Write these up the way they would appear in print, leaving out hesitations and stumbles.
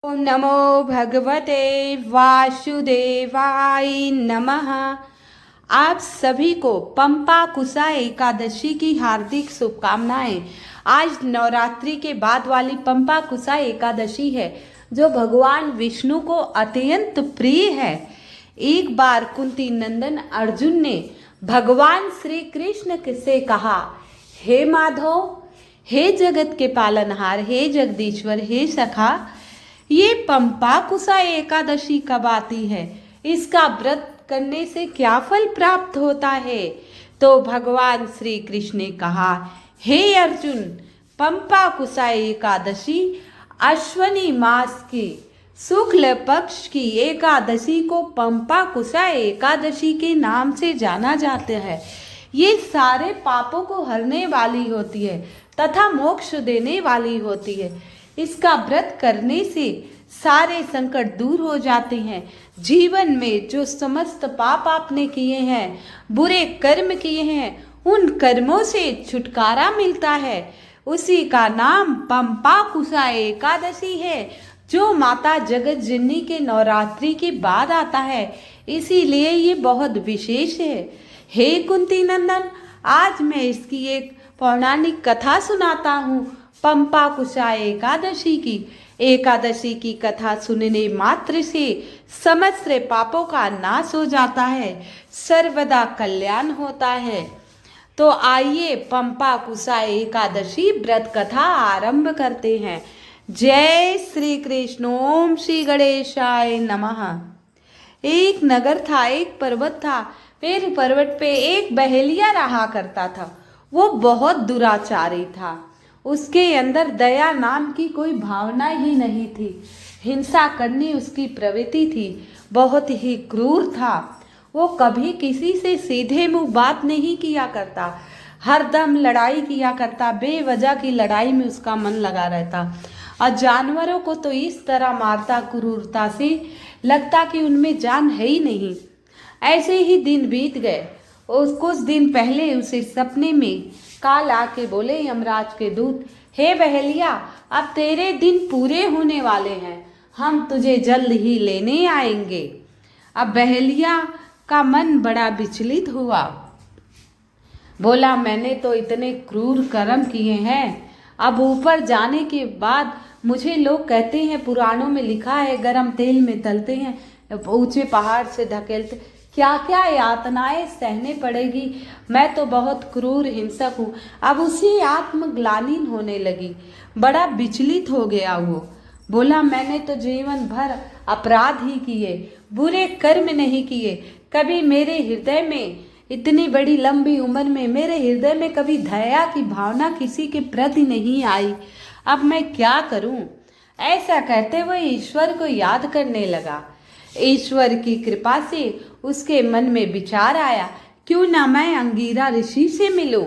ओम नमो भगवते वासुदेवाय नमः। आप सभी को पंपा कुसा एकादशी की हार्दिक शुभकामनाएं। आज नवरात्रि के बाद वाली पंपा कुसा एकादशी है जो भगवान विष्णु को अत्यंत प्रिय है। एक बार कुंती नंदन अर्जुन ने भगवान श्री कृष्ण से कहा, हे माधव, हे जगत के पालनहार, हे जगदीश्वर, हे सखा, ये पंपा कुसा एकादशी कब आती है? इसका व्रत करने से क्या फल प्राप्त होता है? तो भगवान श्री कृष्ण ने कहा, हे अर्जुन, पंपा कुसा एकादशी अश्वनी मास की शुक्ल पक्ष की एकादशी को पंपा कुसा एकादशी के नाम से जाना जाता है। ये सारे पापों को हरने वाली होती है तथा मोक्ष देने वाली होती है। इसका व्रत करने से सारे संकट दूर हो जाते हैं। जीवन में जो समस्त पाप आपने किए हैं, बुरे कर्म किए हैं, उन कर्मों से छुटकारा मिलता है। उसी का नाम पंपा कुसा एकादशी है जो माता जगत जननी के नवरात्रि के बाद आता है। इसीलिए ये बहुत विशेष है। हे कुंती नंदन, आज मैं इसकी एक पौराणिक कथा सुनाता हूँ। पंपा कुसा एकादशी की कथा सुनने मात्र से समस्त पापों का नाश हो जाता है, सर्वदा कल्याण होता है। तो आइए पंपा कुसा एकादशी व्रत कथा आरंभ करते हैं। जय श्री कृष्ण। ओम श्री गणेशाय नमः। एक नगर था, एक पर्वत था। फिर पर्वत पे एक बहेलिया रहा करता था। वो बहुत दुराचारी था। उसके अंदर दया नाम की कोई भावना ही नहीं थी। हिंसा करनी उसकी प्रवृत्ति थी। बहुत ही क्रूर था। वो कभी किसी से सीधे मुंह बात नहीं किया करता, हरदम लड़ाई किया करता। बेवजह की लड़ाई में उसका मन लगा रहता और जानवरों को तो इस तरह मारता क्रूरता से, लगता कि उनमें जान है ही नहीं। ऐसे ही दिन बीत गए। कुछ दिन पहले उसे सपने में काल आके बोले, यमराज के दूत, हे बहेलिया, अब तेरे दिन पूरे होने वाले हैं, हम तुझे जल्द ही लेने आएंगे। अब बहेलिया का मन बड़ा विचलित हुआ। बोला, मैंने तो इतने क्रूर कर्म किए हैं, अब ऊपर जाने के बाद मुझे लोग कहते हैं, पुराणों में लिखा है, गरम तेल में तलते हैं, ऊंचे पहाड़ से धकेलते, क्या क्या यातनाएं सहने पड़ेगी। मैं तो बहुत क्रूर हिंसक हूँ। अब उसी आत्मग्लानि होने लगी। बड़ा विचलित हो गया वो। बोला, मैंने तो जीवन भर अपराध ही किए, बुरे कर्म नहीं किए। कभी मेरे हृदय में, इतनी बड़ी लंबी उम्र में मेरे हृदय में कभी दया की भावना किसी के प्रति नहीं आई। अब मैं क्या करूं? ऐसा कहते हुए ईश्वर को याद करने लगा। ईश्वर की कृपा से उसके मन में विचार आया, क्यों ना मैं अंगीरा ऋषि से मिलूं।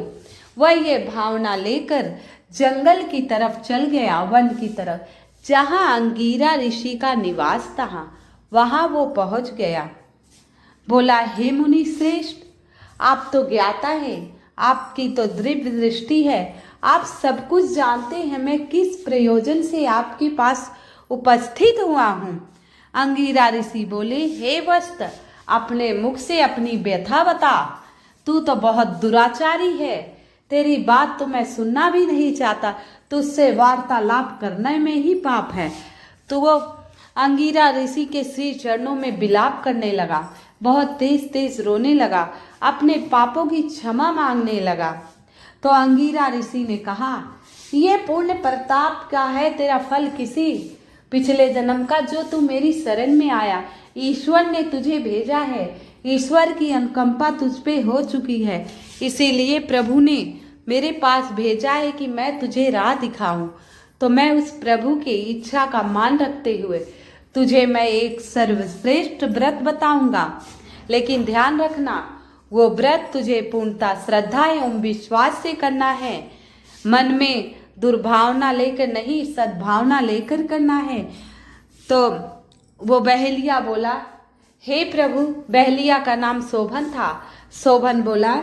वह ये भावना लेकर जंगल की तरफ चल गया, वन की तरफ, जहां अंगीरा ऋषि का निवास था। वहां वो पहुंच गया। बोला, हे मुनि श्रेष्ठ, आप तो ज्ञाता है, आपकी तो दिव्य दृष्टि है, आप सब कुछ जानते हैं, मैं किस प्रयोजन से आपके पास उपस्थित हुआ हूँ। अंगीरा ऋषि बोले, हे वस्त, अपने मुख से अपनी व्यथा बता। तू तो बहुत दुराचारी है, तेरी बात तो मैं सुनना भी नहीं चाहता, तुझसे वार्तालाप करने में ही पाप है। तो वो अंगीरा ऋषि के श्री चरणों में विलाप करने लगा, बहुत तेज तेज रोने लगा, अपने पापों की क्षमा मांगने लगा। तो अंगीरा ऋषि ने कहा, ये पुण्य प्रताप का है तेरा फल किसी पिछले जन्म का, जो तू मेरी शरण में आया, ईश्वर ने तुझे भेजा है, ईश्वर की अनुकंपा तुझ पे हो चुकी है, इसीलिए प्रभु ने मेरे पास भेजा है कि मैं तुझे राह दिखाऊं। तो मैं उस प्रभु की इच्छा का मान रखते हुए तुझे मैं एक सर्वश्रेष्ठ व्रत बताऊंगा, लेकिन ध्यान रखना, वो व्रत तुझे पूर्णता श्रद्धा एवं विश्वास से करना है। मन में दुर्भावना लेकर नहीं, सद्भावना लेकर करना है। तो वो बहेलिया बोला, हे प्रभु, बहेलिया का नाम शोभन था। शोभन बोला,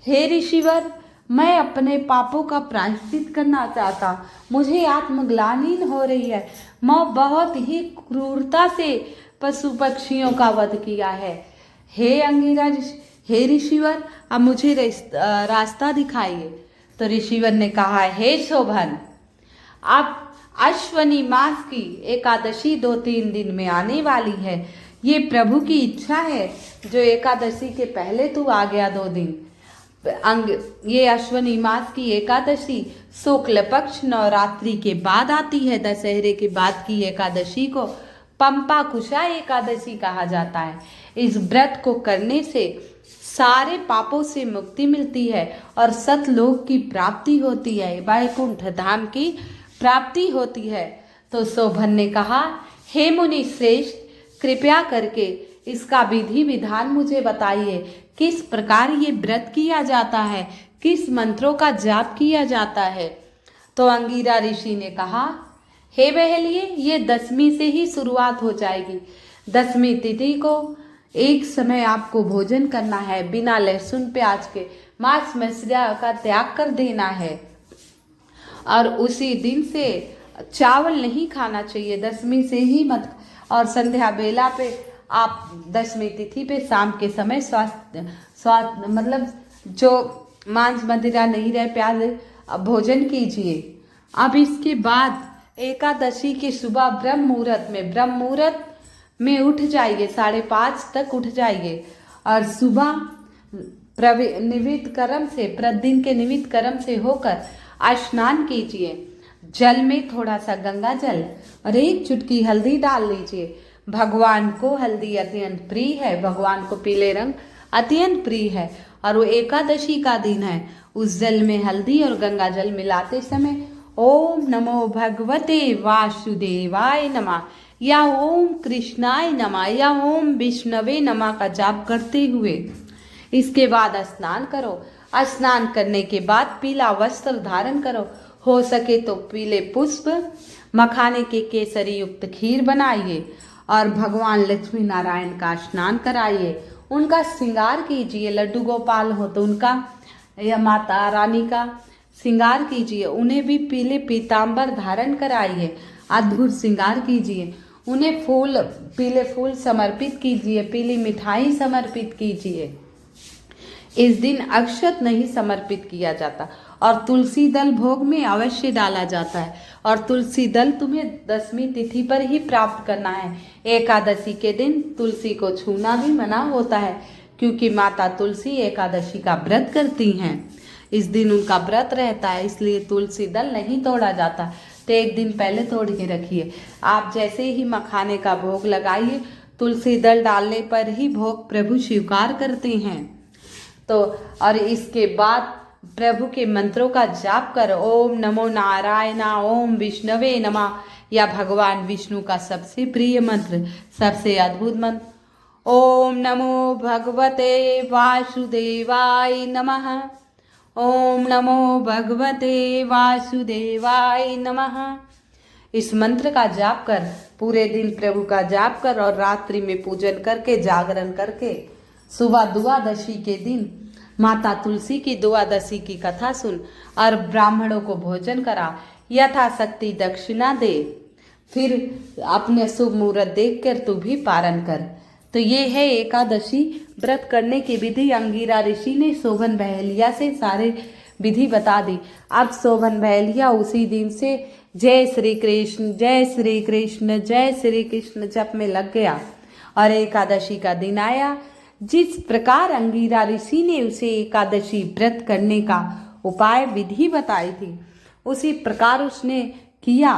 हे ऋषिवर, मैं अपने पापों का प्रायश्चित करना चाहता, मुझे आत्मग्लानि हो रही है। मैं बहुत ही क्रूरता से पशु पक्षियों का वध किया है। हे अंगिरा हे ऋषिवर, अब मुझे रास्ता दिखाइए। तो ऋषिवर ने कहा, हे शोभन, अब अश्वनी मास की एकादशी 2-3 दिन में आने वाली है। ये प्रभु की इच्छा है, जो एकादशी के पहले तू आ गया 2 दिन। ये अश्वनी मास की एकादशी शुक्ल पक्ष नवरात्रि के बाद आती है। दशहरे के बाद की एकादशी को पंपा कुशा एकादशी कहा जाता है। इस व्रत को करने से सारे पापों से मुक्ति मिलती है और सतलोक की प्राप्ति होती है, वैकुंठ धाम की प्राप्ति होती है। तो शोभन ने कहा, हे मुनि श्रेष्ठ, कृपया करके इसका विधि विधान मुझे बताइए। किस प्रकार ये व्रत किया जाता है, किस मंत्रों का जाप किया जाता है। तो अंगिरा ऋषि ने कहा, हे बहलिए, ये 10वीं से ही शुरुआत हो जाएगी। 10वीं तिथि को एक समय आपको भोजन करना है, बिना लहसुन प्याज के मांस मछलियां का त्याग कर देना है और उसी दिन से चावल नहीं खाना चाहिए। 10वीं से ही मत। और संध्या बेला पे आप 10वीं तिथि पे शाम के समय स्वास्थ्य मतलब जो मांस मदिरा नहीं रहे प्याज भोजन कीजिए। अब इसके बाद एकादशी की सुबह ब्रह्म मुहूर्त में उठ जाइए, 5:30 तक उठ जाइए और सुबह निमित्त कर्म से प्रतिदिन के निमित्त कर्म से होकर स्नान कीजिए। जल में थोड़ा सा गंगा जल और 1 चुटकी हल्दी डाल लीजिए। भगवान को हल्दी अत्यंत प्रिय है, भगवान को पीले रंग अत्यंत प्रिय है और वो एकादशी का दिन है। उस जल में हल्दी और गंगा जल मिलाते समय ओम नमो भगवते वासुदेवाय नमः या ओम कृष्णाय नमः या ओम विष्णवे नमः का जाप करते हुए इसके बाद स्नान करो। स्नान करने के बाद पीला वस्त्र धारण करो। हो सके तो पीले पुष्प, मखाने के केसरी युक्त खीर बनाइए और भगवान लक्ष्मी नारायण का स्नान कराइए। उनका श्रृंगार कीजिए। लड्डू गोपाल हो तो उनका या माता रानी का श्रृंगार कीजिए। उन्हें भी पीले पीताम्बर धारण कराइए, अद्भुत श्रृंगार कीजिए। उन्हें पीले फूल समर्पित कीजिए, पीली मिठाई समर्पित कीजिए। इस दिन अक्षत नहीं समर्पित किया जाता और तुलसी दल भोग में अवश्य डाला जाता है और तुलसी दल तुम्हें 10वीं तिथि पर ही प्राप्त करना है। एकादशी के दिन तुलसी को छूना भी मना होता है, क्योंकि माता तुलसी एकादशी का व्रत करती हैं। इस दिन उनका व्रत रहता है, इसलिए तुलसी दल नहीं तोड़ा जाता। तो 1 दिन पहले तोड़ के रखिए। आप जैसे ही मखाने का भोग लगाइए, तुलसी दल डालने पर ही भोग प्रभु स्वीकार करते हैं। तो और इसके बाद प्रभु के मंत्रों का जाप कर ओम नमो नारायण, ओम विष्णवे नमः या भगवान विष्णु का सबसे प्रिय मंत्र, सबसे अद्भुत मंत्र ओम नमो भगवते वासुदेवाय नमः, ओम नमो भगवते वासुदेवाय नमः। इस मंत्र का जाप कर पूरे दिन प्रभु का जाप कर और रात्रि में पूजन करके जागरण करके सुबह द्वादशी के दिन माता तुलसी की द्वादशी की कथा सुन और ब्राह्मणों को भोजन करा, यथाशक्ति दक्षिणा दे, फिर अपने शुभ मुहूर्त देखकर तू भी पारण कर। तो ये है एकादशी व्रत करने की विधि। अंगिरा ऋषि ने शोभन बहेलिया से सारे विधि बता दी। अब शोभन बहेलिया उसी दिन से जय श्री कृष्ण जय श्री कृष्ण जय श्री कृष्ण जप में लग गया और एकादशी का दिन आया। जिस प्रकार अंगिरा ऋषि ने उसे एकादशी व्रत करने का उपाय विधि बताई थी, उसी प्रकार उसने किया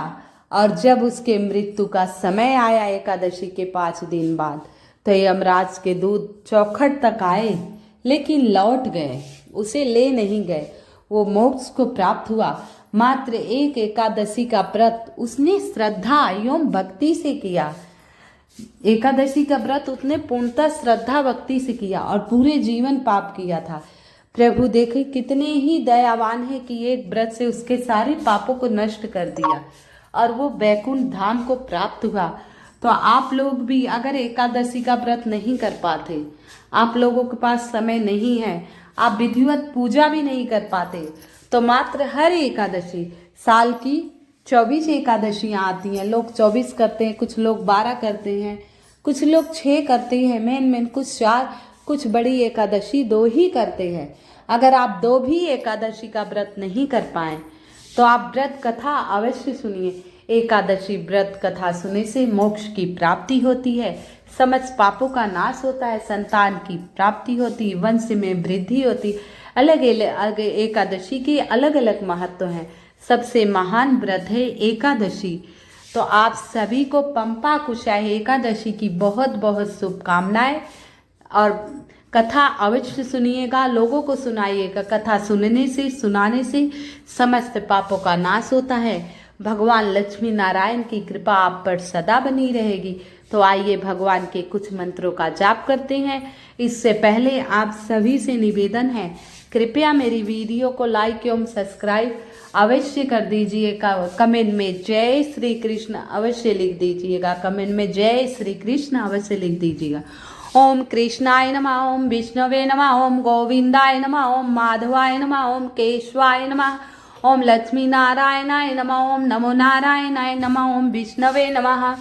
और जब उसके मृत्यु का समय आया एकादशी के 5 दिन बाद, तो यमराज के दूत चौखट तक आए लेकिन लौट गए, उसे ले नहीं गए। वो मोक्ष को प्राप्त हुआ। मात्र एक एकादशी का व्रत उसने श्रद्धा एवं भक्ति से किया। एकादशी का व्रत उसने पूर्णतः श्रद्धा भक्ति से किया और पूरे जीवन पाप किया था। प्रभु देखे कितने ही दयावान है कि एक व्रत से उसके सारे पापों को नष्ट कर दिया और वो वैकुंठ धाम को प्राप्त हुआ। तो आप लोग भी अगर एकादशी का व्रत नहीं कर पाते, आप लोगों के पास समय नहीं है आप विधिवत पूजा भी नहीं कर पाते, तो मात्र हर एकादशी, साल की 24 एकादशियाँ आती हैं। लोग 24 करते हैं, कुछ लोग 12 करते हैं, कुछ लोग 6 करते हैं, मेन कुछ 4, कुछ बड़ी एकादशी 2 ही करते हैं। अगर आप 2 भी एकादशी का व्रत नहीं कर पाएँ तो आप व्रत कथा अवश्य सुनिए। एकादशी व्रत कथा सुनने से मोक्ष की प्राप्ति होती है, समस्त पापों का नाश होता है, संतान की प्राप्ति होती, वंश में वृद्धि होती। अलग अलग एकादशी के अलग अलग महत्व हैं। सबसे महान व्रत है एकादशी। तो आप सभी को पंपा कुशाई एकादशी की बहुत बहुत शुभकामनाएं। और कथा अवश्य सुनिएगा, लोगों को सुनाइएगा। कथा सुनने से, सुनाने से समस्त पापों का नाश होता है। भगवान लक्ष्मी नारायण की कृपा आप पर सदा बनी रहेगी। तो आइए भगवान के कुछ मंत्रों का जाप करते हैं। इससे पहले आप सभी से निवेदन है, कृपया मेरी वीडियो को लाइक एवं सब्सक्राइब अवश्य कर दीजिएगा। कमेंट में जय श्री कृष्ण अवश्य लिख दीजिएगा। कमेंट में जय श्री कृष्ण अवश्य लिख दीजिएगा। ओम कृष्णाय नमः, ओम विष्णवे नमः, ओम गोविंदाय नमः, ओम माधवाय नमः, ओम केशवाय नमः, ओम लक्ष्मी नारायणाय नमः, ओम नमो नारायणाय नमः, ओम विष्णवे नमः,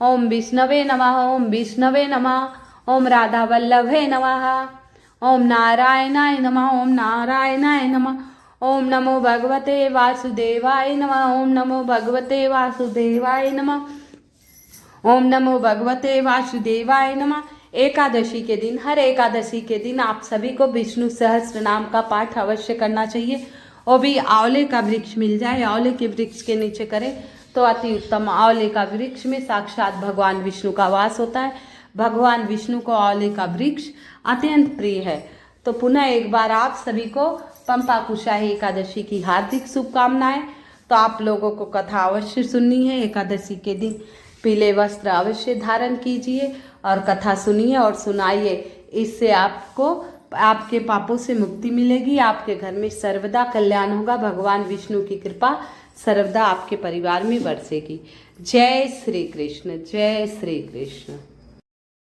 ओम विष्णवे नमः, ओम विष्णवे नमः, ओम राधा वल्लभे नमः, ओम नारायणाय नमः, ओम नारायणाय नमः, ओम नमो भगवते वासुदेवाय नमः, ओम नमो भगवते वासुदेवाय नमः, ओम नमो भगवते वासुदेवाय नमः। एकादशी के दिन, हर एकादशी के दिन आप सभी को विष्णु सहस्त्र नाम का पाठ अवश्य करना चाहिए। वो भी आंवले का वृक्ष मिल जाए, आंवले के वृक्ष के नीचे करें तो अति उत्तम। आंवले का वृक्ष में साक्षात भगवान विष्णु का वास होता है। भगवान विष्णु को आंवले का वृक्ष अत्यंत प्रिय है। तो पुनः एक बार आप सभी को पंपा कुशाई एकादशी की हार्दिक शुभकामनाएं। तो आप लोगों को कथा अवश्य सुननी है। एकादशी के दिन पीले वस्त्र अवश्य धारण कीजिए और कथा सुनिए और सुनाइए। इससे आपको आपके पापों से मुक्ति मिलेगी। आपके घर में सर्वदा कल्याण होगा। भगवान विष्णु की कृपा सर्वदा आपके परिवार में बरसेगी। जय श्री कृष्ण, जय श्री कृष्ण।